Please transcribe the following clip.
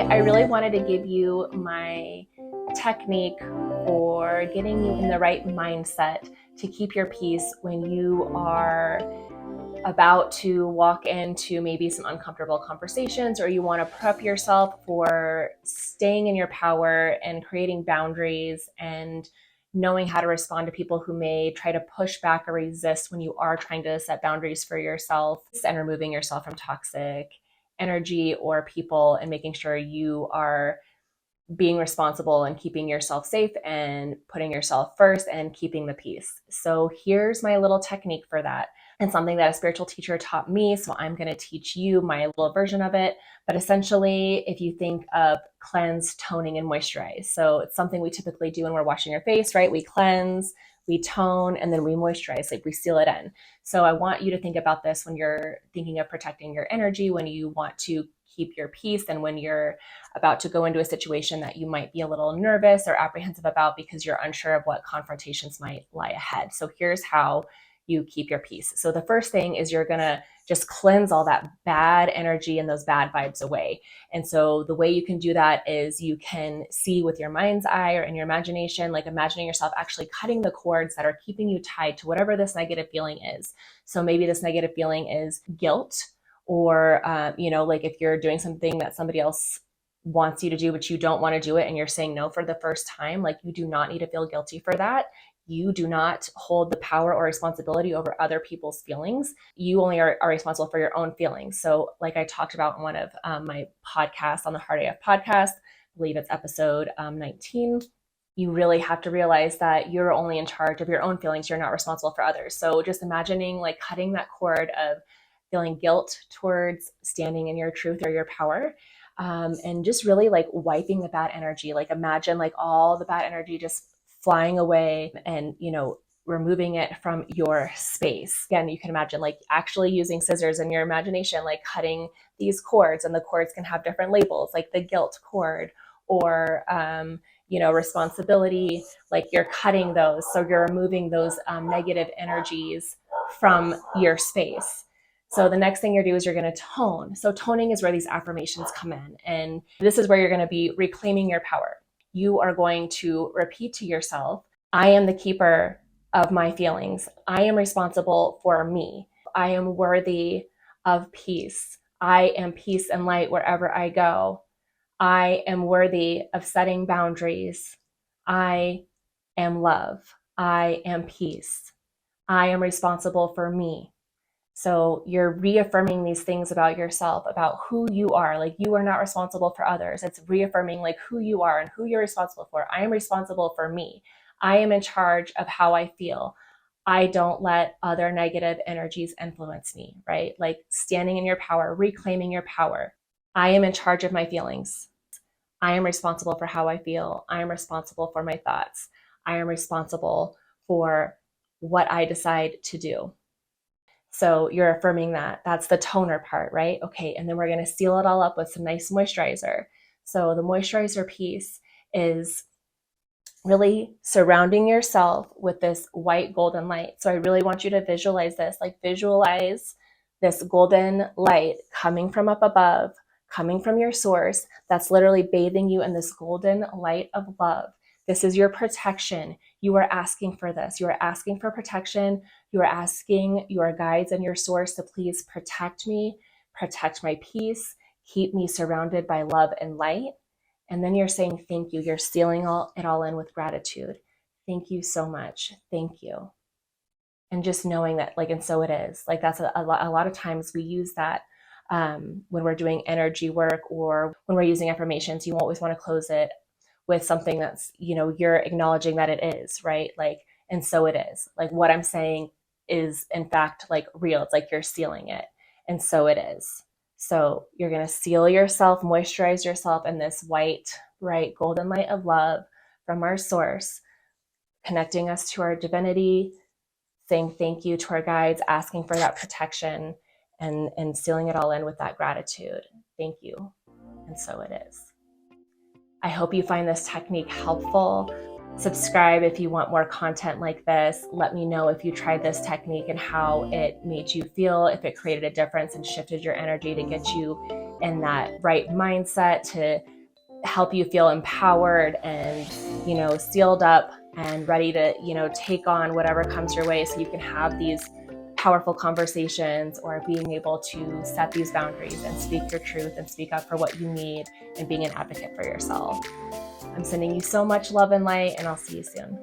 I really wanted to give you my technique for getting you in the right mindset to keep your peace when you are about to walk into maybe some uncomfortable conversations, or you want to prep yourself for staying in your power and creating boundaries and knowing how to respond to people who may try to push back or resist when you are trying to set boundaries for yourself, and removing yourself from toxic energy or people, and making sure you are being responsible and keeping yourself safe and putting yourself first and keeping the peace. So here's my little technique for that. And something that a spiritual teacher taught me, so I'm going to teach you my little version of it. But essentially, if you think of cleanse, toning, and moisturize. So it's something we typically do when we're washing our face, right? We cleanse, we tone, and then we moisturize, like we seal it in. So I want you to think about this when you're thinking of protecting your energy, when you want to keep your peace, and when you're about to go into a situation that you might be a little nervous or apprehensive about because you're unsure of what confrontations might lie ahead. So here's how you keep your peace. So the first thing is you're going to just cleanse all that bad energy and those bad vibes away. And so the way you can do that is you can see with your mind's eye or in your imagination, like imagining yourself actually cutting the cords that are keeping you tied to whatever this negative feeling is. So maybe this negative feeling is guilt, or, like if you're doing something that somebody else wants you to do, but you don't want to do it and you're saying no for the first time, like you do not need to feel guilty for that. You do not hold the power or responsibility over other people's feelings. You only are responsible for your own feelings. So like I talked about in one of my podcasts on the Heart AF podcast, I believe it's episode 19, you really have to realize that you're only in charge of your own feelings. You're not responsible for others. So just imagining like cutting that cord of feeling guilt towards standing in your truth or your power. And just really like wiping the bad energy. Like imagine like all the bad energy just flying away and, removing it from your space. Again, you can imagine like actually using scissors in your imagination, like cutting these cords, and the cords can have different labels, like the guilt cord or, responsibility, like you're cutting those. So you're removing those negative energies from your space. So the next thing you're doing is you're going to tone. So toning is where these affirmations come in. And this is where you're going to be reclaiming your power. You are going to repeat to yourself, I am the keeper of my feelings. I am responsible for me. I am worthy of peace. I am peace and light wherever I go. I am worthy of setting boundaries. I am love. I am peace. I am responsible for me. So you're reaffirming these things about yourself, about who you are. Like you are not responsible for others. It's reaffirming like who you are and who you're responsible for. I am responsible for me. I am in charge of how I feel. I don't let other negative energies influence me, right? Like standing in your power, reclaiming your power. I am in charge of my feelings. I am responsible for how I feel. I am responsible for my thoughts. I am responsible for what I decide to do. So you're affirming that. That's the toner part, right? Okay, and then we're going to seal it all up with some nice moisturizer. So the moisturizer piece is really surrounding yourself with this white golden light. So I really want you to visualize this, like visualize this golden light coming from up above, coming from your source, that's literally bathing you in this golden light of love. This is your protection. You are asking for this. You are asking for protection. You are asking your guides and your source to please protect me, protect my peace, keep me surrounded by love and light. And then you're saying thank you. You're sealing it all in with gratitude. Thank you so much. Thank you. And just knowing that, like, and so it is. Like that's a lot of times we use that when we're doing energy work or when we're using affirmations. You always want to close it with something that's, you're acknowledging that it is, right? Like, and so it is. Like what I'm saying is in fact like real. It's like you're sealing it. And so it is. So you're going to seal yourself, moisturize yourself in this white, bright, golden light of love from our source, connecting us to our divinity, saying thank you to our guides, asking for that protection, and sealing it all in with that gratitude. Thank you. And so it is. I hope you find this technique helpful. Subscribe if you want more content like this. Let me know if you tried this technique and how it made you feel, if it created a difference and shifted your energy to get you in that right mindset to help you feel empowered and, sealed up and ready to, take on whatever comes your way, so you can have these powerful conversations, or being able to set these boundaries and speak your truth and speak up for what you need, and being an advocate for yourself. I'm sending you so much love and light, and I'll see you soon.